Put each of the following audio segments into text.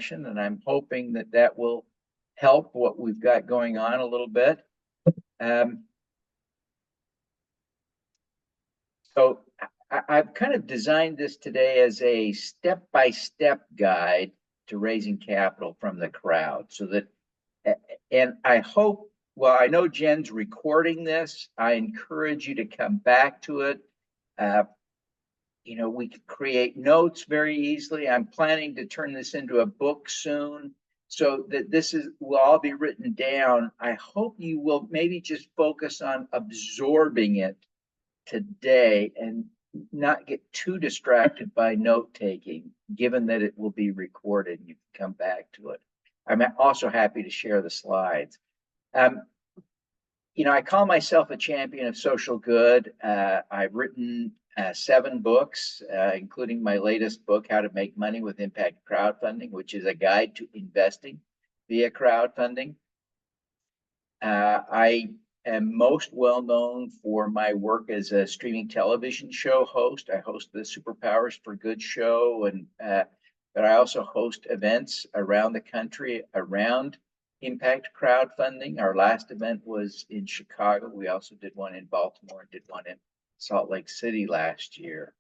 and I'm hoping that that will help what we've got going on a little bit. So I've kind of designed this today as a step-by-step guide to raising capital from the crowd, so that, and I hope, well, I know Jen's recording this. I encourage you to come back to it. You know, we can create notes very easily. I'm planning to turn this into a book soon, so that this will all be written down. I hope you will maybe just focus on absorbing it today and not get too distracted by note taking, given that it will be recorded and you can come back to it. I'm also happy to share the slides. You know, I call myself a champion of social good. I've written 7 books, including my latest book, How to Make Money with Impact Crowdfunding, which is a guide to investing via crowdfunding. I am most well known for my work as a streaming television show host. I host the Superpowers for Good show, and but I also host events around the country around impact crowdfunding. Our last event was in Chicago. We also did one in Baltimore and did one in Salt Lake City last year.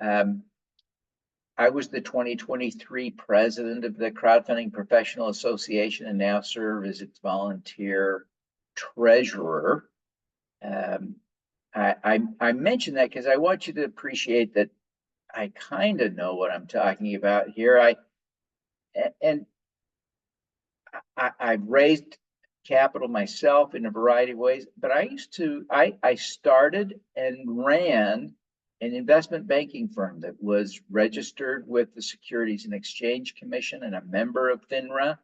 I was the 2023 president of the Crowdfunding Professional Association and now serve as its volunteer treasurer. I mentioned that because I want you to appreciate that I kind of know what I'm talking about here. I've raised capital myself in a variety of ways, but I started and ran an investment banking firm that was registered with the Securities and Exchange Commission and a member of FINRA.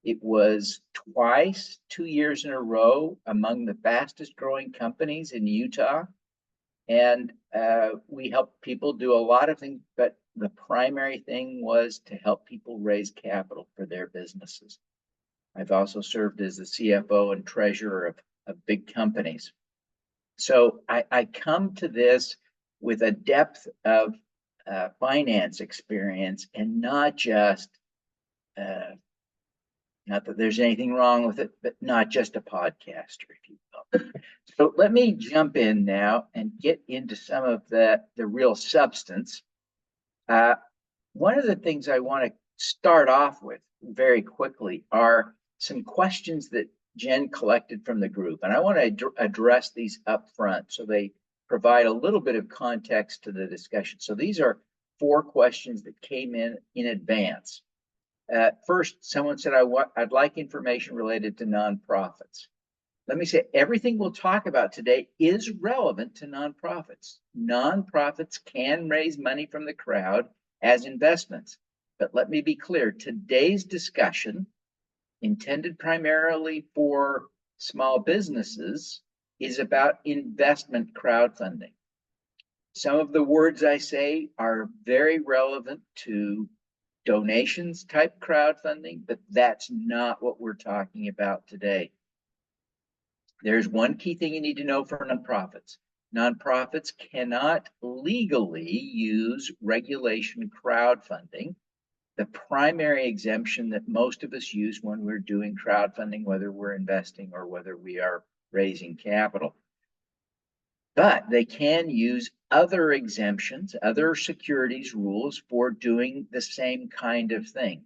It was twice, 2 years in a row, among the fastest growing companies in Utah. And we helped people do a lot of things, but the primary thing was to help people raise capital for their businesses. I've also served as the CFO and treasurer of big companies. So I come to this with a depth of finance experience, and not just, not that there's anything wrong with it, but not just a podcaster, if you will. So let me jump in now and get into some of the real substance. One of the things I want to start off with very quickly are some questions that Jen collected from the group, and I want to address these up front so they provide a little bit of context to the discussion. So these are 4 questions that came in advance. First, someone said, I'd like information related to nonprofits. Let me say, everything we'll talk about today is relevant to nonprofits. Nonprofits can raise money from the crowd as investments. But let me be clear, today's discussion, intended primarily for small businesses, is about investment crowdfunding. Some of the words I say are very relevant to donations type crowdfunding, but that's not what we're talking about today. There's one key thing you need to know for nonprofits. Nonprofits cannot legally use regulation crowdfunding. The primary exemption that most of us use when we're doing crowdfunding, whether we're investing or whether we are raising capital. But they can use other exemptions, other securities rules for doing the same kind of thing.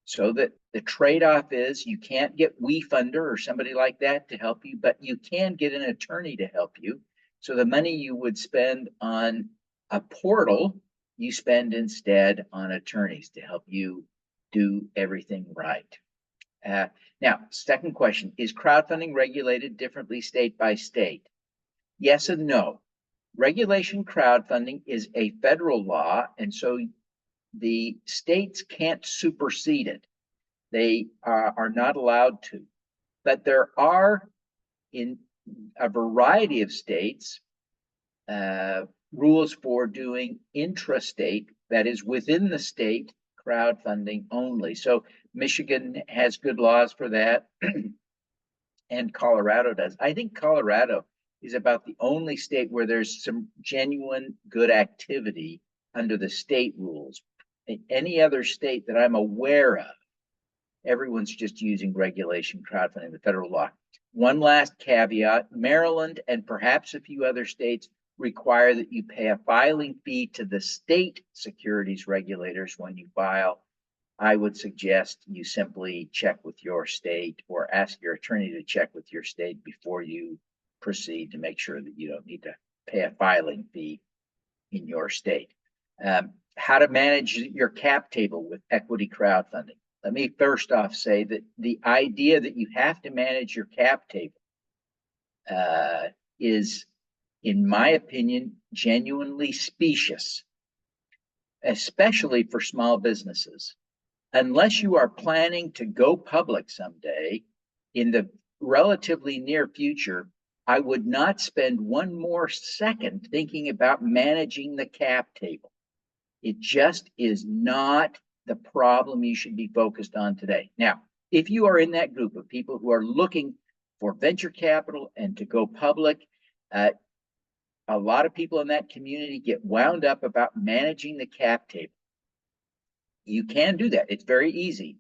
So that the trade-off is you can't get WeFunder or somebody like that to help you, but you can get an attorney to help you. So the money you would spend on a portal, you spend instead on attorneys to help you do everything right. Now, second question, is crowdfunding regulated differently state by state? Yes and no. Regulation crowdfunding is a federal law, and so the states can't supersede it. They are not allowed to. But there are, in a variety of states, rules for doing intrastate, that is within the state, crowdfunding only. So Michigan has good laws for that, and Colorado does. I think Colorado is about the only state where there's some genuine good activity under the state rules. any other state that I'm aware of, everyone's just using regulation crowdfunding, the federal law. One last caveat, Maryland and perhaps a few other states require that you pay a filing fee to the state securities regulators when you file. I would suggest you simply check with your state or ask your attorney to check with your state before you proceed to make sure that you don't need to pay a filing fee in your state. How to manage your cap table with equity crowdfunding. Let me first off say that the idea that you have to manage your cap table is, in my opinion, genuinely specious, especially for small businesses. Unless you are planning to go public someday in the relatively near future, I would not spend one more second thinking about managing the cap table. It just is not the problem you should be focused on today. Now, if you are in that group of people who are looking for venture capital and to go public, a lot of people in that community get wound up about managing the cap table. You can do that. It's very easy.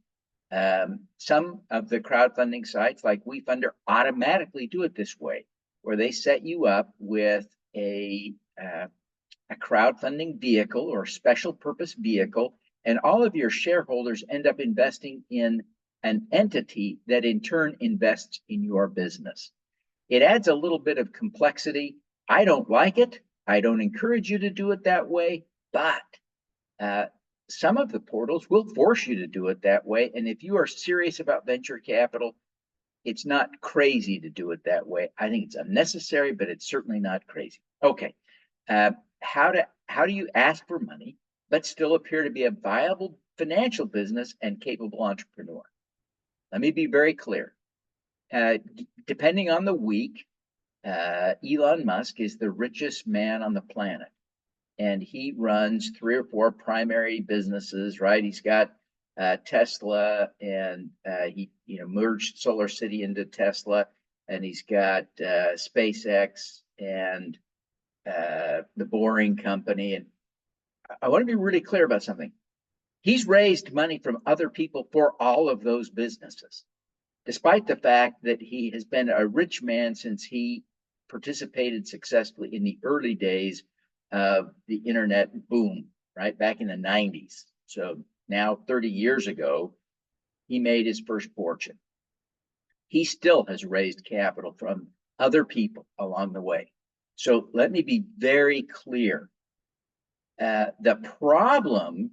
Some of the crowdfunding sites like WeFunder automatically do it this way, where they set you up with a crowdfunding vehicle or special purpose vehicle, and all of your shareholders end up investing in an entity that in turn invests in your business. It adds a little bit of complexity. I don't like it. I don't encourage you to do it that way, but some of the portals will force you to do it that way. And if you are serious about venture capital, it's not crazy to do it that way. I think it's unnecessary, but it's certainly not crazy. Okay. How do you ask for money, but still appear to be a viable financial business and capable entrepreneur? Let me be very clear. Depending on the week, Elon Musk is the richest man on the planet. And he runs 3 or 4 primary businesses, right? He's got Tesla, and he merged Solar City into Tesla, and he's got SpaceX and the Boring Company. And I want to be really clear about something. He's raised money from other people for all of those businesses, despite the fact that he has been a rich man since he participated successfully in the early days of the internet boom, right back in the 90s. So now 30 years ago, he made his first fortune. He still has raised capital from other people along the way. So let me be very clear. The problem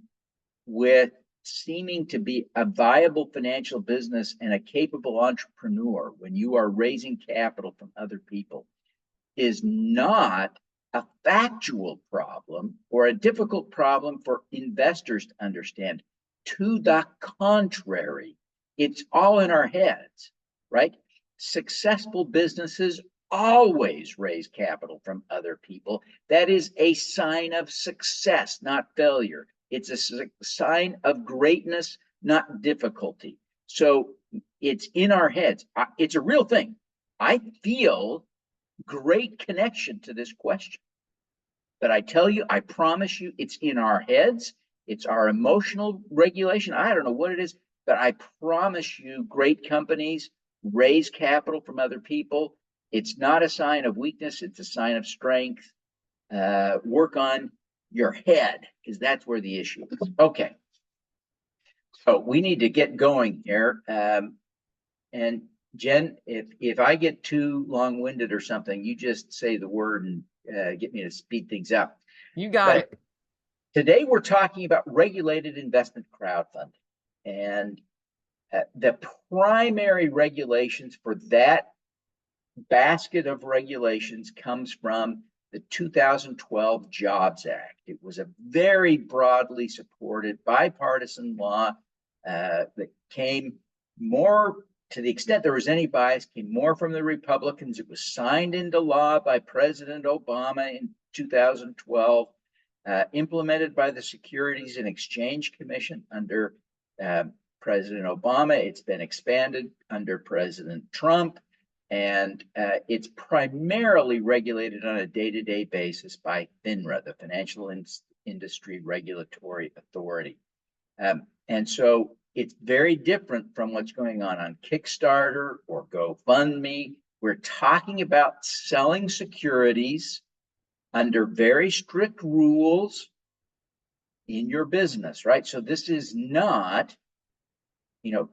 with seeming to be a viable financial business and a capable entrepreneur when you are raising capital from other people is not a factual problem or a difficult problem for investors to understand. To the contrary, it's all in our heads, right? Successful businesses always raise capital from other people. That is a sign of success, not failure. It's a sign of greatness, not difficulty. So it's in our heads. It's a real thing. I feel great connection to this question. But I tell you, I promise you, it's in our heads. It's our emotional regulation. I don't know what it is, but I promise you, great companies raise capital from other people. It's not a sign of weakness. It's a sign of strength. Work on your head, because that's where the issue is. Okay. So we need to get going here. And Jen, if I get too long-winded or something, you just say the word and get me to speed things up. You got it. Today we're talking about regulated investment crowdfunding, and the primary regulations for that basket of regulations comes from the 2012 Jobs Act. It was a very broadly supported bipartisan law that came more, to the extent there was any bias, came more from the Republicans. It was signed into law by President Obama in 2012, implemented by the Securities and Exchange Commission under President Obama. It's been expanded under President Trump, and it's primarily regulated on a day-to-day basis by FINRA, the Financial industry regulatory authority. And so it's very different from what's going on Kickstarter or GoFundMe. We're talking about selling securities under very strict rules in your business, right? So this is not,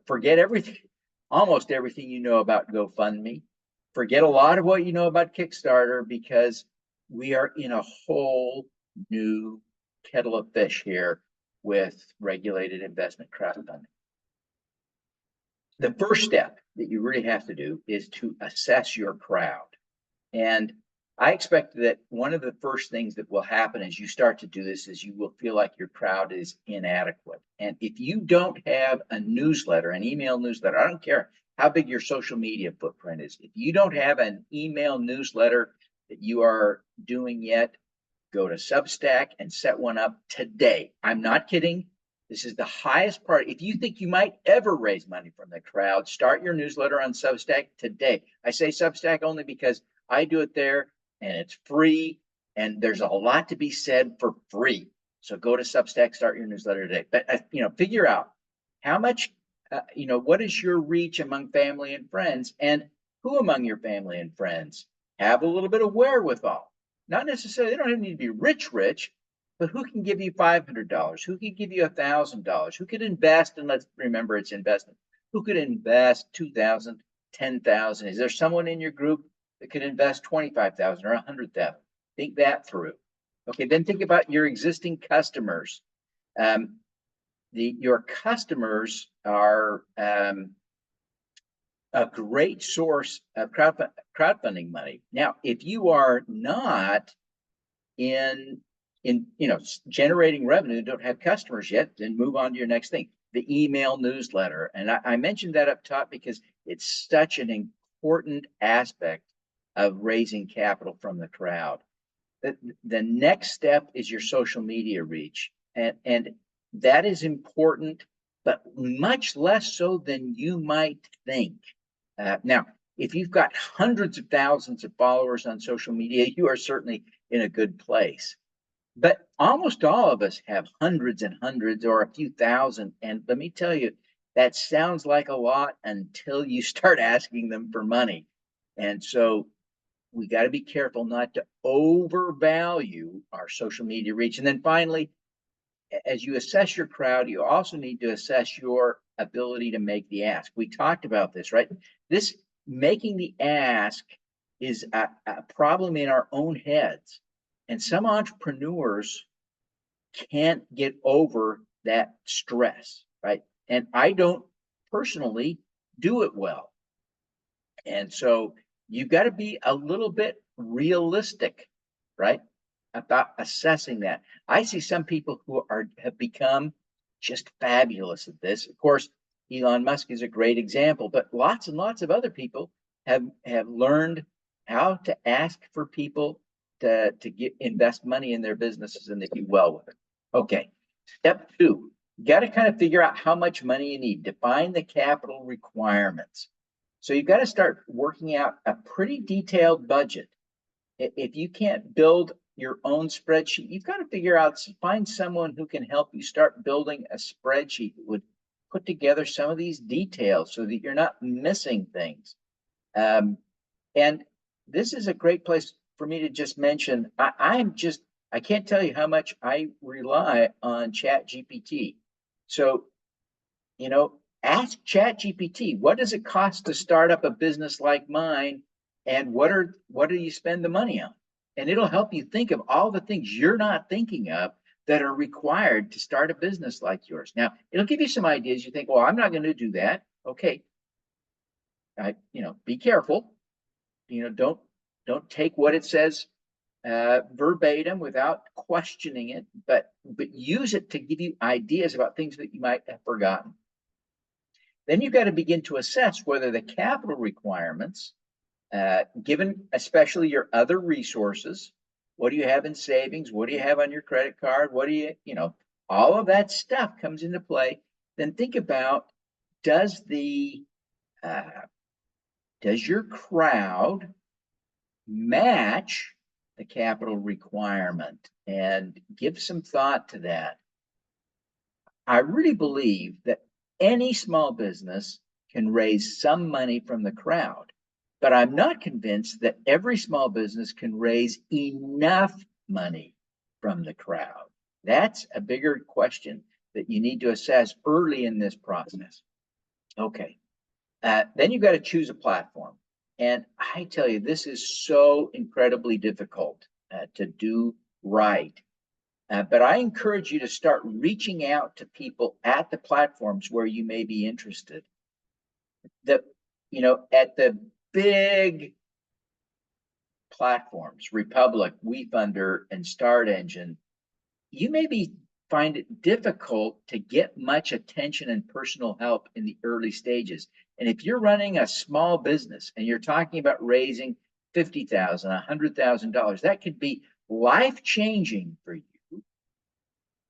forget everything, almost everything you know about GoFundMe. Forget a lot of what you know about Kickstarter, because we are in a whole new kettle of fish here with regulated investment crowdfunding. The first step that you really have to do is to assess your crowd. And I expect that one of the first things that will happen as you start to do this is you will feel like your crowd is inadequate. And if you don't have a newsletter, an email newsletter, I don't care how big your social media footprint is, if you don't have an email newsletter that you are doing yet, go to Substack and set one up today. I'm not kidding. This is the highest part. If you think you might ever raise money from the crowd, start your newsletter on Substack today. I say Substack only because I do it there and it's free, and there's a lot to be said for free. So go to Substack, start your newsletter today. But figure out how much, what is your reach among family and friends, and who among your family and friends have a little bit of wherewithal. Not necessarily, they don't need to be rich, but who can give you $500? Who can give you $1,000? Who could invest? And let's remember it's investment. Who could invest $2,000, $10,000? Is there someone in your group that could invest $25,000 or $100,000? Think that through. Okay, then think about your existing customers. Your customers are a great source of crowdfunding money. Now, if you are not in generating revenue, don't have customers yet, then move on to your next thing, the email newsletter. And I mentioned that up top because it's such an important aspect of raising capital from the crowd. The next step is your social media reach, and that is important, but much less so than you might think. Now, if you've got hundreds of thousands of followers on social media, you are certainly in a good place. But almost all of us have hundreds and hundreds or a few thousand. And let me tell you, that sounds like a lot until you start asking them for money. And so we got to be careful not to overvalue our social media reach. And then finally, as you assess your crowd, you also need to assess your ability to make the ask. We talked about this, right? This making the ask is a problem in our own heads. And some entrepreneurs can't get over that stress, right? And I don't personally do it well. And so you've got to be a little bit realistic, right, about assessing that. I see some people who have become just fabulous at this. Of course, Elon Musk is a great example, but lots and lots of other people have learned how to ask for people to invest money in their businesses, and they do well with it. Okay, step 2, you got to kind of figure out how much money you need. Define the capital requirements. So you've got to start working out a pretty detailed budget. If you can't build your own spreadsheet, you've got to figure out, find someone who can help you start building a spreadsheet that would put together some of these details so that you're not missing things. And this is a great place for me to just mention, I can't tell you how much I rely on ChatGPT. So, ask ChatGPT, what does it cost to start up a business like mine? And what do you spend the money on? And it'll help you think of all the things you're not thinking of that are required to start a business like yours. Now, it'll give you some ideas. You think, well, I'm not going to do that. Okay. Be careful. Don't take what it says verbatim without questioning it, but use it to give you ideas about things that you might have forgotten. Then you've got to begin to assess whether the capital requirements, given especially your other resources, what do you have in savings? What do you have on your credit card? What do you, all of that stuff comes into play. Then think about, does your crowd match the capital requirement? and give some thought to that. I really believe that any small business can raise some money from the crowd, but I'm not convinced that every small business can raise enough money from the crowd. That's a bigger question that you need to assess early in this process. Okay. Then you've got to choose a platform. And I tell you, this is so incredibly difficult to do right. But I encourage you to start reaching out to people at the platforms where you may be interested. At the big platforms, Republic, WeFunder, and Start Engine, you maybe find it difficult to get much attention and personal help in the early stages. And if you're running a small business and you're talking about raising $50,000, $100,000, that could be life-changing for you.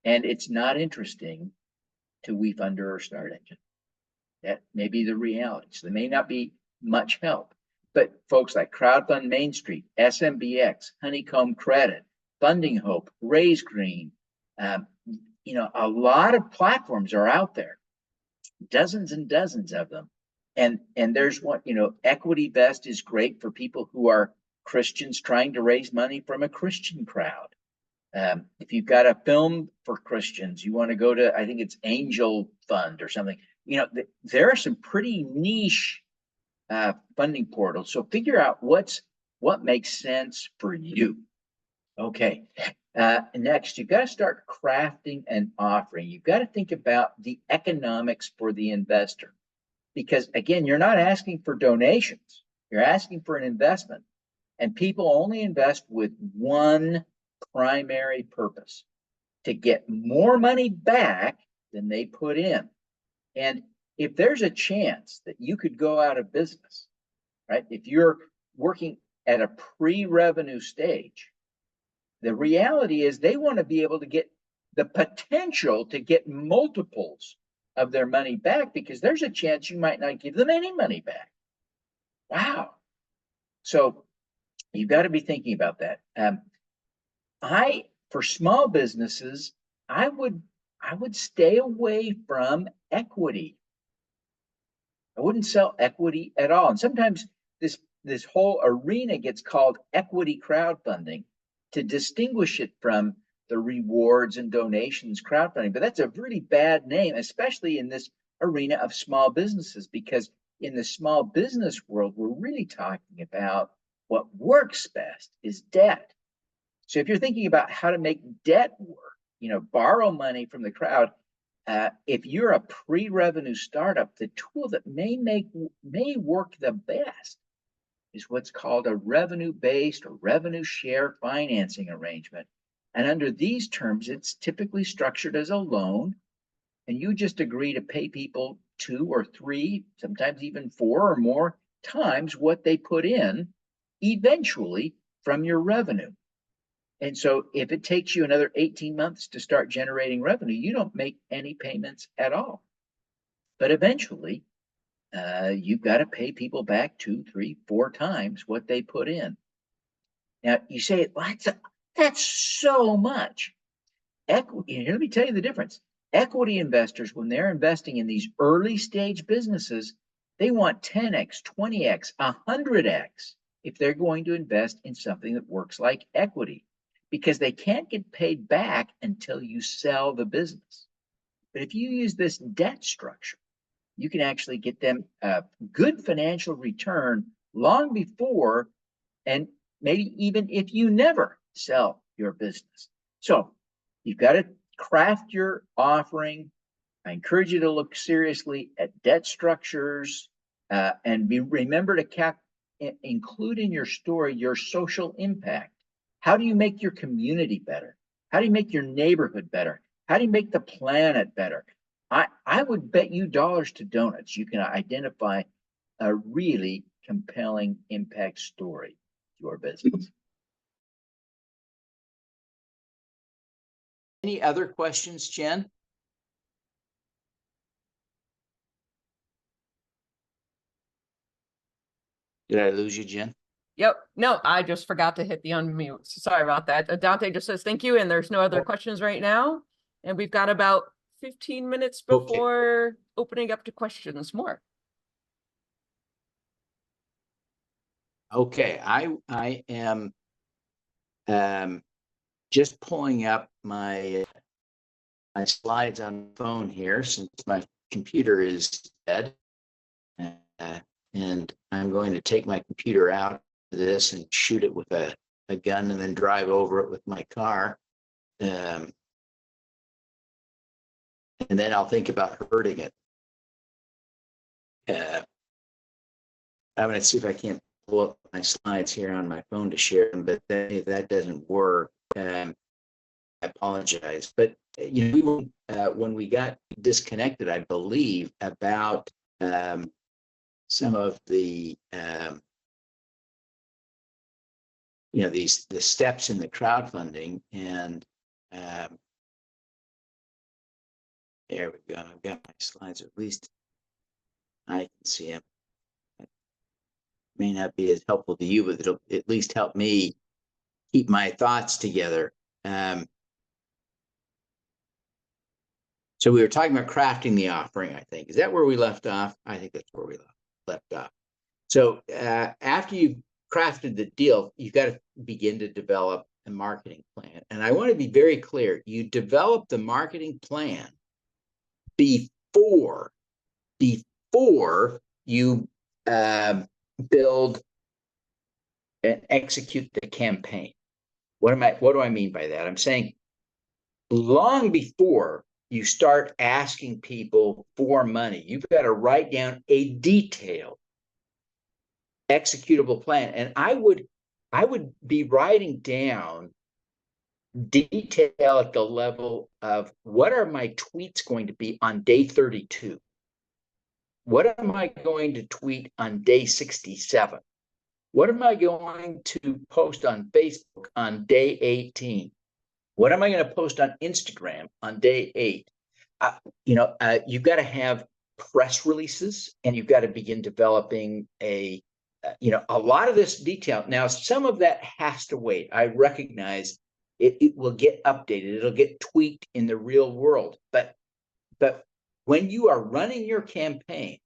And it's not interesting to WeFunder or Start Engine. That may be the reality. So there may not be much help. But folks like Crowdfund Main Street, SMBX, Honeycomb Credit, Funding Hope, Raise Green, a lot of platforms are out there, dozens and dozens of them. And there's one, Equity Vest is great for people who are Christians trying to raise money from a Christian crowd. If you've got a film for Christians, you want to go to, I think it's Angel Fund or something. There are some pretty niche funding portals. So figure out what makes sense for you. Okay. Next, you've got to start crafting an offering. You've got to think about the economics for the investor. Because again, you're not asking for donations. You're asking for an investment. And people only invest with one primary purpose: to get more money back than they put in. And if there's a chance that you could go out of business, right? If you're working at a pre-revenue stage, the reality is they want to be able to get the potential to get multiples of their money back, because there's a chance you might not give them any money back. Wow. So you've got to be thinking about that. For small businesses, I would stay away from equity. I wouldn't sell equity at all. And sometimes this whole arena gets called equity crowdfunding to distinguish it from the rewards and donations crowdfunding. But that's a really bad name, especially in this arena of small businesses, because in the small business world, we're really talking about what works best is debt. So if you're thinking about how to make debt work, borrow money from the crowd, if you're a pre-revenue startup, the tool that may work the best is what's called a revenue-based or revenue share financing arrangement. And under these terms, it's typically structured as a loan, and you just agree to pay people 2 or 3, sometimes even 4 or more times what they put in, eventually from your revenue. And so if it takes you another 18 months to start generating revenue, you don't make any payments at all. But eventually, you've got to pay people back 2, 3, 4 times what they put in. Now, you say, well, that's so much. Equity, let me tell you the difference. Equity investors, when they're investing in these early stage businesses, they want 10x, 20x, 100x if they're going to invest in something that works like equity, because they can't get paid back until you sell the business. But if you use this debt structure, you can actually get them a good financial return long before, and maybe even if you never sell your business. So you've got to craft your offering. I encourage you to look seriously at debt structures and remember to include in your story your social impact. How do you make your community better? How do you make your neighborhood better? How do you make the planet better? I would bet you dollars to donuts you can identify a really compelling impact story to your business. Any other questions, Jen? Did I lose you, Jen? Yep. No, I just forgot to hit the unmute. Sorry about that. Dante just says thank you, and there's no other questions right now. And we've got about 15 minutes before opening up to questions more. Okay, I am just pulling up my slides on the phone here since my computer is dead. And I'm going to take my computer out of this and shoot it with a gun and then drive over it with my car. And then I'll think about hurting it. I'm going to see if I can't pull up my slides here on my phone to share them, but if that doesn't work, I apologize. But you know, when we got disconnected, I believe about some of the you know, the steps in the crowdfunding, and there we go. I've got my slides, at least I can see them. It may not be as helpful to you, but it'll at least help me keep my thoughts together. So we were talking about crafting the offering, I think. Is that where we left off? I think that's where we left off. So after you've crafted the deal, you've got to begin to develop a marketing plan. And I want to be very clear. You develop the marketing plan before you build and execute the campaign. What do I mean by that? I'm saying long before you start asking people for money, you've got to write down a detailed executable plan. And I would be writing down detail at the level of what are my tweets going to be on day 32? What am I going to tweet on day 67? What am I going to post on Facebook on day 18? What am I going to post on Instagram on day 8? You've got to have press releases, and you've got to begin developing a lot of this detail. Now, some of that has to wait. I recognize it will get updated. It'll get tweaked in the real world. But when you are running your campaign,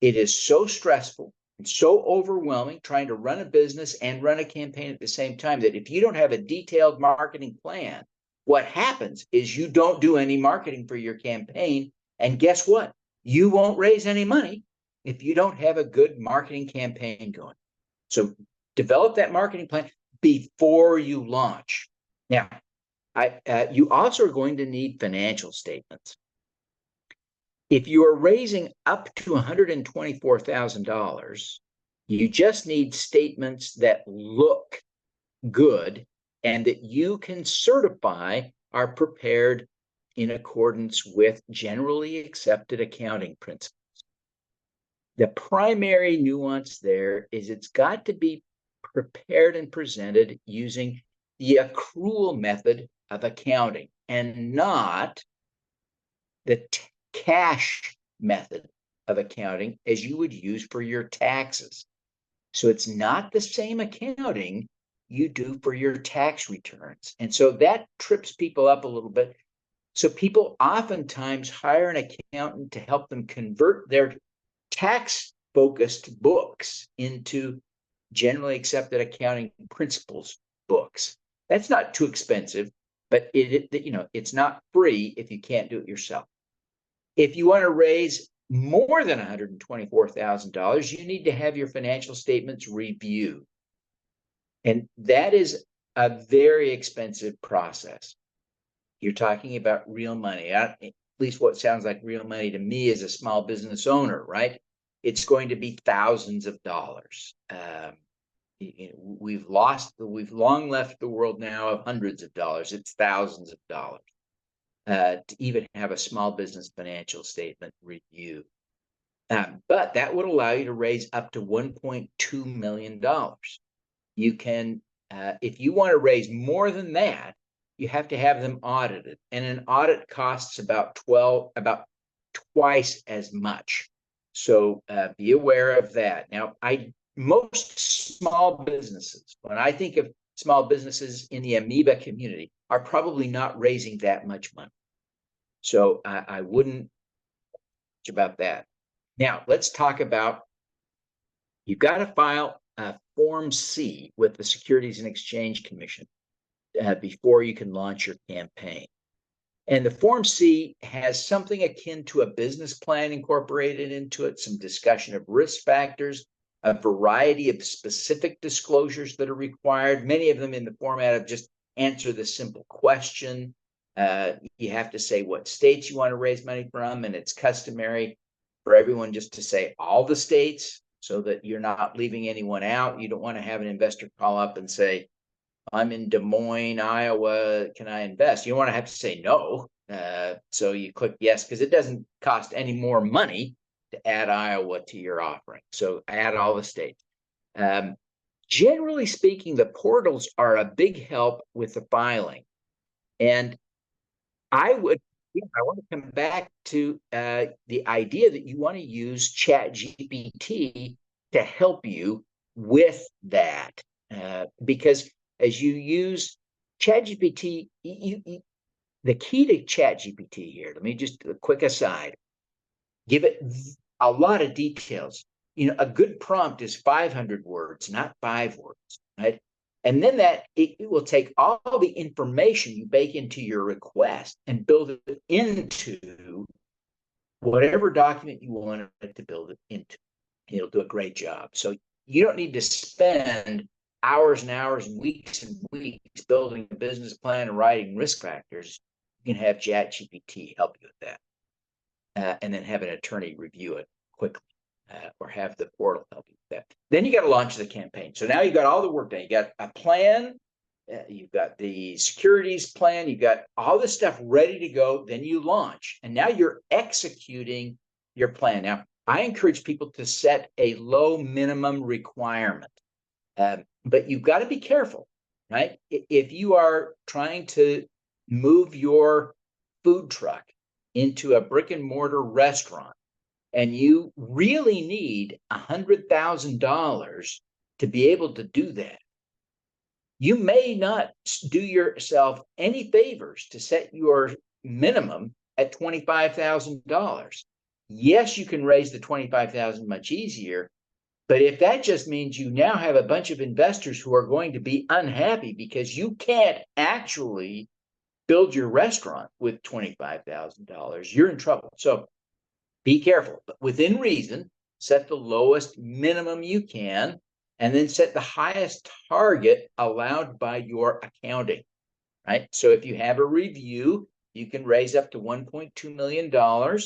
it is so stressful and so overwhelming trying to run a business and run a campaign at the same time that if you don't have a detailed marketing plan, what happens is you don't do any marketing for your campaign. And guess what? You won't raise any money if you don't have a good marketing campaign going. So develop that marketing plan before you launch. Now, you also are going to need financial statements. If you are raising up to $124,000, you just need statements that look good and that you can certify are prepared in accordance with generally accepted accounting principles. The primary nuance there is it's got to be prepared and presented using the accrual method of accounting and not the cash method of accounting as you would use for your taxes. So it's not the same accounting you do for your tax returns. And so that trips people up a little bit. So people oftentimes hire an accountant to help them convert their tax-focused books into generally accepted accounting principles books. That's not too expensive, but it's not free if you can't do it yourself. If you want to raise more than $124,000, you need to have your financial statements reviewed. And that is a very expensive process. You're talking about real money. At least what sounds like real money to me as a small business owner, right? It's going to be thousands of dollars. We've long left the world now of hundreds of dollars. It's thousands of dollars to even have a small business financial statement review. But that would allow you to raise up to $1.2 million. You can, if you want to raise more than that, you have to have them audited, and an audit costs about twice as much. So be aware of that. Now, I most small businesses, when I think of small businesses in the amoeba community, are probably not raising that much money. So I wouldn't much about that. Now, let's talk about, you've got to file a Form C with the Securities and Exchange Commission before you can launch your campaign. And the Form C has something akin to a business plan incorporated into it, some discussion of risk factors, a variety of specific disclosures that are required, many of them in the format of just answer the simple question. You have to say what states you want to raise money from, and it's customary for everyone just to say all the states so that you're not leaving anyone out. You don't want to have an investor call up and say, I'm in Des Moines, Iowa, can I invest? You don't want to have to say no. So you click yes, because it doesn't cost any more money to add Iowa to your offering. So add all the states. Generally speaking, the portals are a big help with the filing. And I want to come back to the idea that you want to use ChatGPT to help you with that. Because as you use ChatGPT, the key to ChatGPT here, let me just a quick aside, give it a lot of details. A good prompt is 500 words, not 5 words, right? And then it will take all the information you bake into your request and build it into whatever document you want it to build it into. It'll do a great job. So you don't need to spend hours and hours and weeks building a business plan and writing risk factors. You can have ChatGPT help you with that, and then have an attorney review it quickly, or have the portal help you with that. Then you got to launch the campaign. So now you've got all the work done. You got a plan, you've got the securities plan, you've got all this stuff ready to go. Then you launch, and now you're executing your plan. Now, I encourage people to set a low minimum requirement, but you've got to be careful, right? If you are trying to move your food truck into a brick and mortar restaurant, and you really need $100,000 to be able to do that, you may not do yourself any favors to set your minimum at $25,000. Yes, you can raise the $25,000 much easier, but if that just means you now have a bunch of investors who are going to be unhappy because you can't actually build your restaurant with $25,000, you're in trouble. So be careful, but within reason, set the lowest minimum you can, and then set the highest target allowed by your accounting, right? So if you have a review, you can raise up to $1.2 million.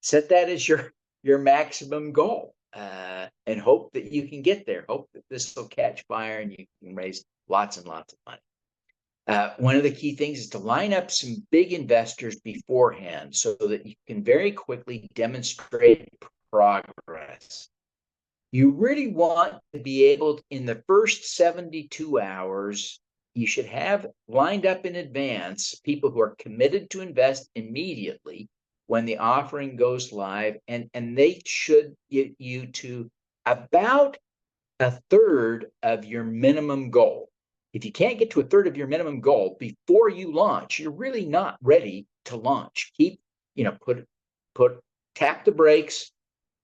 Set that as your maximum goal, and hope that you can get there. Hope that this will catch fire and you can raise lots and lots of money. One of the key things is to line up some big investors beforehand so that you can very quickly demonstrate progress. You really want to be able, in the first 72 hours, you should have lined up in advance people who are committed to invest immediately when the offering goes live, and they should get you to about a third of your minimum goal. If you can't get to a third of your minimum goal before you launch, you're really not ready to launch. Tap the brakes,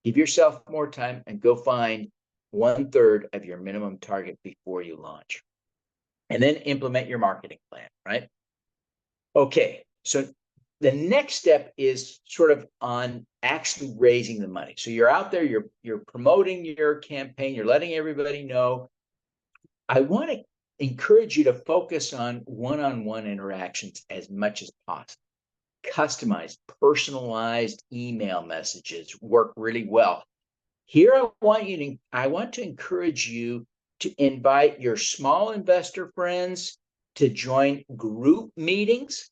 give yourself more time, and go find 1/3 of your minimum target before you launch. And then implement your marketing plan, right? Okay, so the next step is sort of on actually raising the money. So you're out there, you're promoting your campaign, you're letting everybody know. I want to encourage you to focus on one-on-one interactions as much as possible. Customized, personalized email messages work really well. Here, I want to encourage you to invite your small investor friends to join group meetings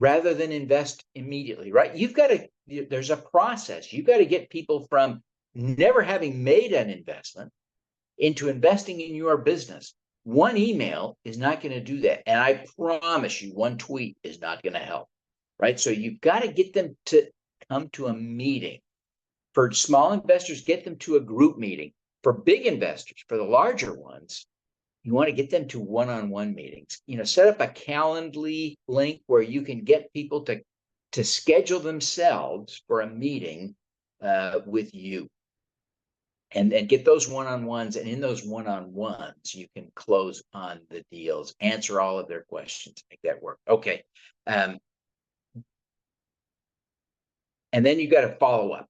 rather than invest immediately, right? There's a process. You've got to get people from never having made an investment into investing in your business. One email is not going to do that. And I promise you, one tweet is not going to help, right? So you've got to get them to come to a meeting. For small investors, get them to a group meeting. For big investors, for the larger ones, you want to get them to one-on-one meetings. Set up a Calendly link where you can get people to schedule themselves for a meeting with you. And get those one-on-ones, and in those one-on-ones, you can close on the deals, answer all of their questions, make that work. Okay. And then you got to follow up.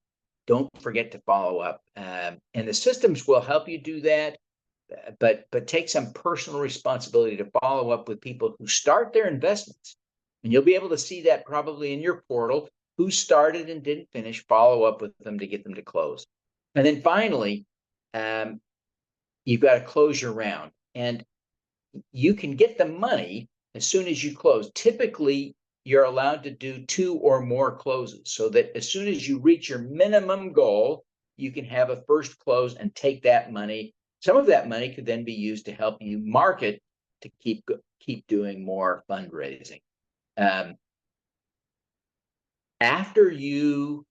Don't forget to follow up. And the systems will help you do that, but take some personal responsibility to follow up with people who start their investments. And you'll be able to see that probably in your portal, who started and didn't finish, follow up with them to get them to close. And then finally, you've got to close your round, and you can get the money as soon as you close. Typically, you're allowed to do 2 or more closes, so that as soon as you reach your minimum goal, you can have a first close and take that money. Some of that money could then be used to help you market to keep doing more fundraising. After you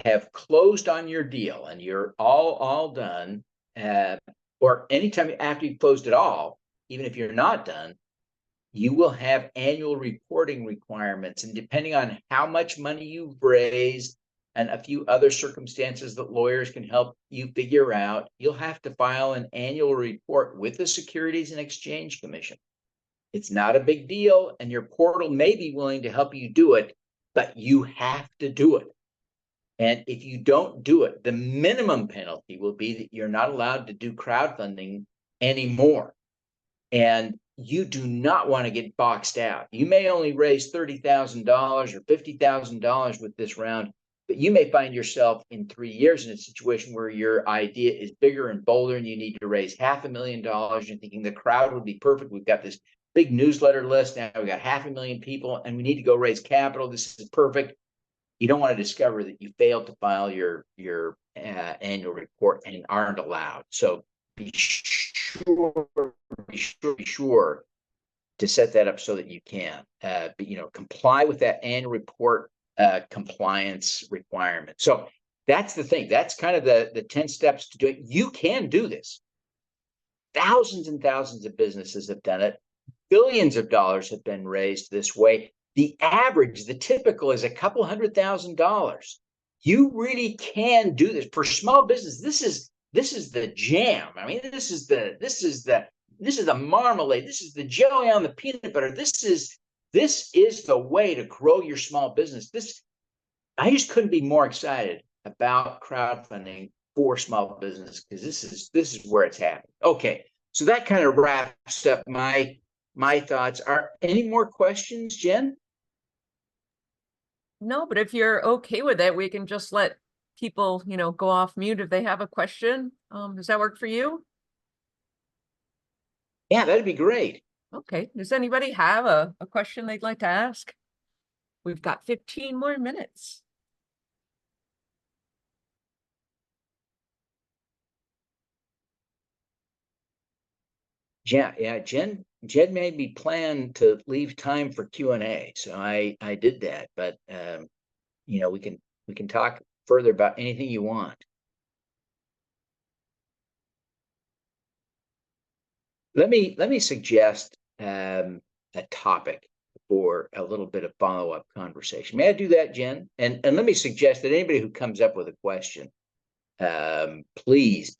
have closed on your deal and you're all done, or anytime after you've closed it all, even if you're not done, you will have annual reporting requirements. And depending on how much money you've raised and a few other circumstances that lawyers can help you figure out, you'll have to file an annual report with the Securities and Exchange Commission. It's not a big deal, and your portal may be willing to help you do it, but you have to do it. And if you don't do it, the minimum penalty will be that you're not allowed to do crowdfunding anymore. And you do not want to get boxed out. You may only raise $30,000 or $50,000 with this round, but you may find yourself in 3 years in a situation where your idea is bigger and bolder and you need to raise $500,000. You're thinking the crowd would be perfect. We've got this big newsletter list. Now we've got 500,000 people and we need to go raise capital. This is perfect. You don't want to discover that you failed to file your annual report and aren't allowed. So be sure to set that up so that you can, comply with that annual report compliance requirement. So that's the thing. That's kind of the 10 steps to do it. You can do this. Thousands and thousands of businesses have done it. Billions of dollars have been raised this way. The average, the typical is a couple $100,000. You really can do this for small business. This is the jam. I mean, this is the marmalade. This is the jelly on the peanut butter. This is the way to grow your small business. I just couldn't be more excited about crowdfunding for small business, because this is where it's happening. Okay, so that kind of wraps up my thoughts. Are any more questions, Jen? No, but if you're okay with it, we can just let people, go off mute if they have a question. Does that work for you? Yeah, that'd be great. Okay. Does anybody have a question they'd like to ask? We've got 15 more minutes. Yeah, Jen made me plan to leave time for Q&A, so I did that. But we can talk further about anything you want. Let me suggest a topic for a little bit of follow-up conversation. May I do that, Jen? And let me suggest that anybody who comes up with a question, please,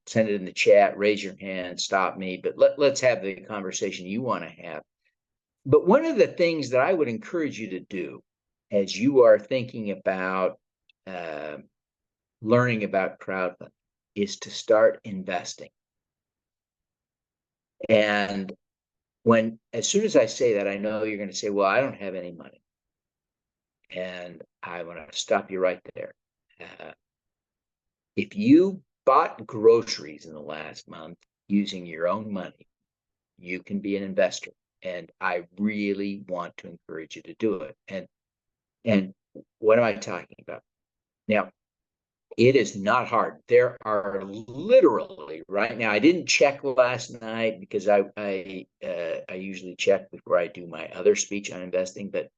send it in the chat, raise your hand, stop me, but let's have the conversation you want to have. But one of the things that I would encourage you to do as you are thinking about learning about crowdfunding is to start investing. And as soon as I say that, I know you're going to say, well, I don't have any money. And I want to stop you right there. If you bought groceries in the last month using your own money, you can be an investor. And I really want to encourage you to do it. And what am I talking about? Now, it is not hard. There are literally right now, I didn't check last night because I usually check before I do my other speech on investing, but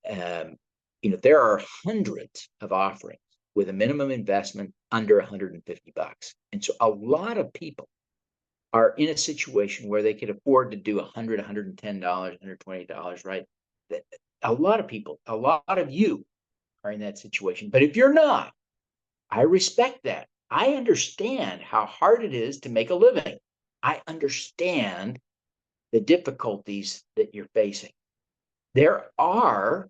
there are hundreds of offerings with a minimum investment under 150 bucks. And so a lot of people are in a situation where they could afford to do $100, $110, $120, right? A lot of people, a lot of you are in that situation. But if you're not, I respect that. I understand how hard it is to make a living. I understand the difficulties that you're facing. There are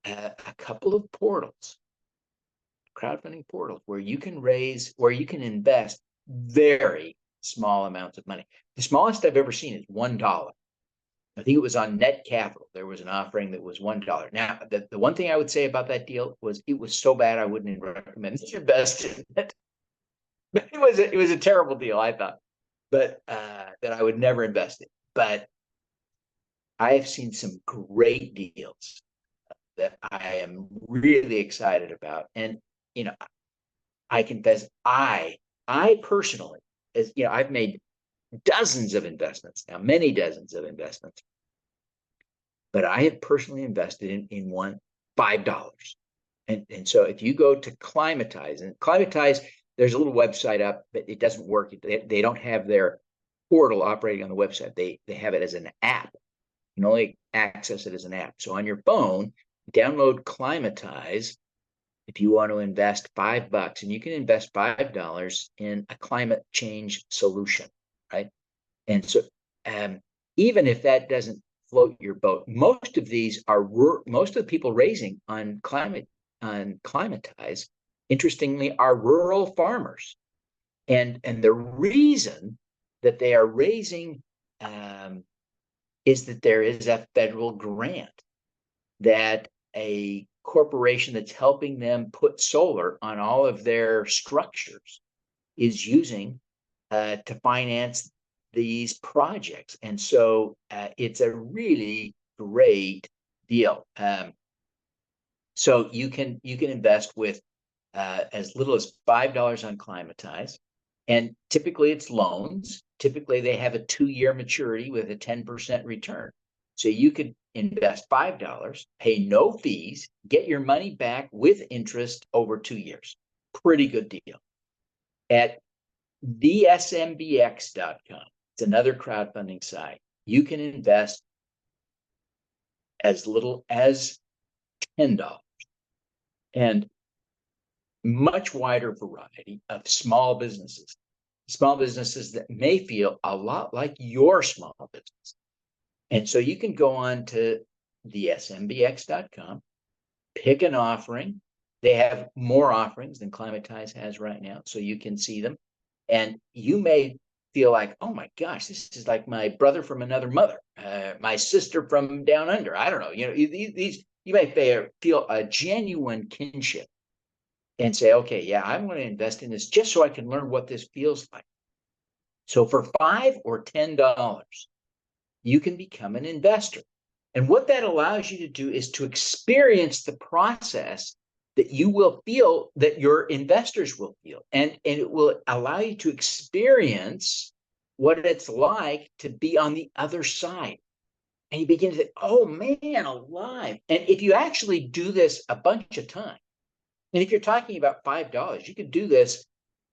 a couple of portals, crowdfunding portals, where you can invest very small amounts of money. The smallest I've ever seen is $1. I think it was on Net Capital. There was an offering that was $1. Now, the one thing I would say about that deal was it was so bad I wouldn't even recommend you invest in it. But it was a terrible deal, I thought, but that I would never invest in. But I have seen some great deals that I am really excited about, and I confess, I personally, as I've made dozens of investments now, many dozens of investments, but I have personally invested in one $5. And so if you go to Climatize, there's a little website up, but it doesn't work. They don't have their portal operating on the website. They have it as an app. You can only access it as an app. So on your phone, download Climatize if you want to invest $5, and you can invest $5 in a climate change solution, right? And so even if that doesn't float your boat, most of the people raising on Climatize, interestingly, are rural farmers. And the reason that they are raising is that there is a federal grant that a corporation that's helping them put solar on all of their structures is using to finance these projects. And so it's a really great deal. So you can invest with as little as $5 on Climatize, and typically it's loans. Typically they have a 2-year maturity with a 10% return. So you could invest $5, pay no fees, get your money back with interest over 2 years. Pretty good deal. At thesmbx.com, it's another crowdfunding site. You can invest as little as $10, and much wider variety of small businesses that may feel a lot like your small business. And so you can go on to thesmbx.com, pick an offering. They have more offerings than Climatize has right now, so you can see them. And you may feel like, oh my gosh, this is like my brother from another mother, my sister from down under. I don't know. You may feel a genuine kinship and say, okay, yeah, I'm going to invest in this just so I can learn what this feels like. So for $5 or $10, you can become an investor. And what that allows you to do is to experience the process that you will feel, that your investors will feel. And it will allow you to experience what it's like to be on the other side. And you begin to think, oh man, alive. And if you actually do this a bunch of times, and if you're talking about $5, you could do this.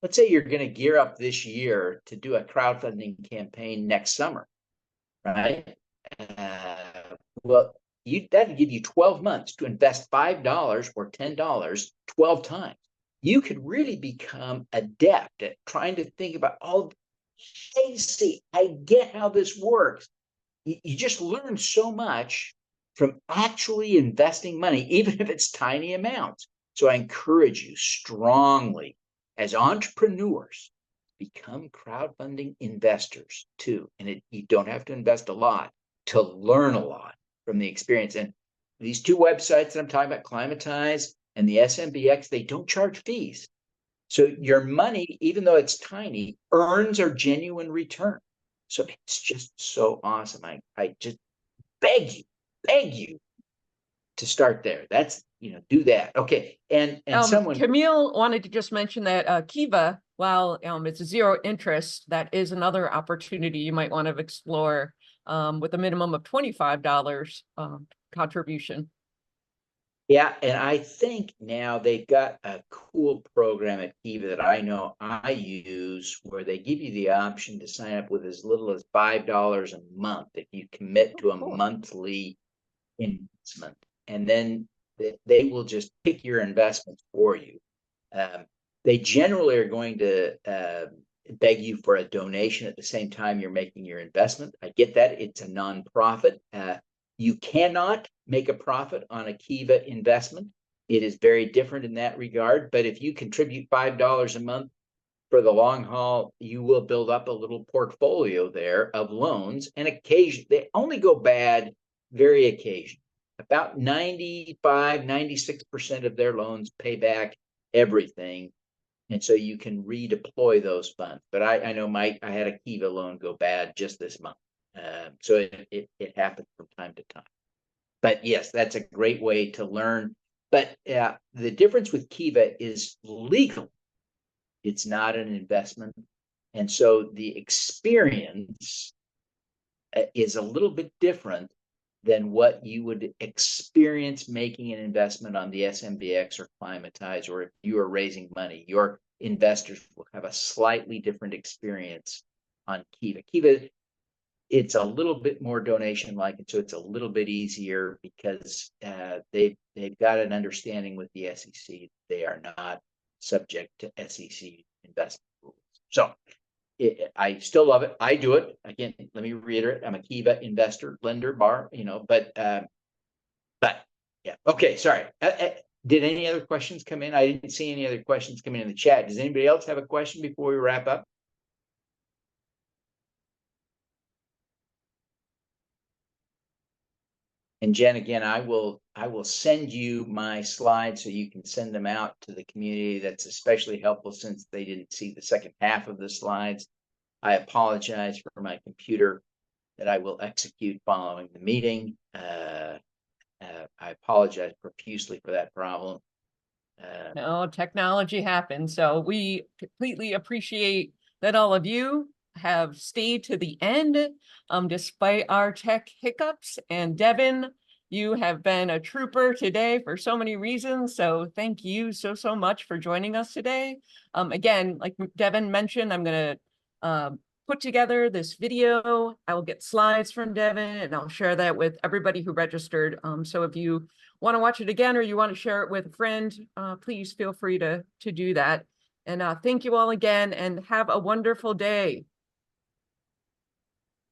Let's say you're going to gear up this year to do a crowdfunding campaign next summer, right? Well, that'd give you 12 months to invest $5 or $10 12 times. You could really become adept at trying to think about, hey, see, I get how this works. You just learn so much from actually investing money, even if it's tiny amounts. So I encourage you strongly, as entrepreneurs, become crowdfunding investors too. And you don't have to invest a lot to learn a lot from the experience. And these two websites that I'm talking about, Climatize and the SMBX, they don't charge fees. So your money, even though it's tiny, earns a genuine return. So it's just so awesome. I just beg you to start there. That's, do that. Okay. And Camille wanted to just mention that Kiva, while it's 0 interest, that is another opportunity you might want to explore with a minimum of $25 contribution. Yeah, and I think now they've got a cool program at Kiva that I know I use where they give you the option to sign up with as little as $5 a month if you commit to a Cool. monthly investment. And then they will just pick your investments for you. They generally are going to beg you for a donation at the same time you're making your investment. I get that. It's a nonprofit. You cannot make a profit on a Kiva investment. It is very different in that regard. But if you contribute $5 a month for the long haul, you will build up a little portfolio there of loans. And occasionally, they only go bad very occasionally. About 95, 96% of their loans pay back everything. And so you can redeploy those funds. But I know I had a Kiva loan go bad just this month. So it happens from time to time. But yes, that's a great way to learn. But the difference with Kiva is legal. It's not an investment. And so the experience is a little bit different than what you would experience making an investment on the SMBX or Climatize, or if you are raising money, your investors will have a slightly different experience on Kiva. Kiva, it's a little bit more donation-like, and so it's a little bit easier because they've got an understanding with the SEC. They are not subject to SEC investment rules. So I still love it. I do it. Again, let me reiterate, I'm a Kiva investor, lender, but yeah. Okay, sorry. Did any other questions come in? I didn't see any other questions come in the chat. Does anybody else have a question before we wrap up? And Jen, again, I will send you my slides so you can send them out to the community. That's especially helpful since they didn't see the second half of the slides. I apologize for my computer that I will execute following the meeting. I apologize profusely for that problem. No, technology happens. So we completely appreciate that all of you have stayed to the end, despite our tech hiccups. And Devin, you have been a trooper today for so many reasons. So thank you so much for joining us today. Again, like Devin mentioned, I'm going to put together this video. I will get slides from Devin and I'll share that with everybody who registered. So if you want to watch it again or you want to share it with a friend, please feel free to do that. And thank you all again and have a wonderful day.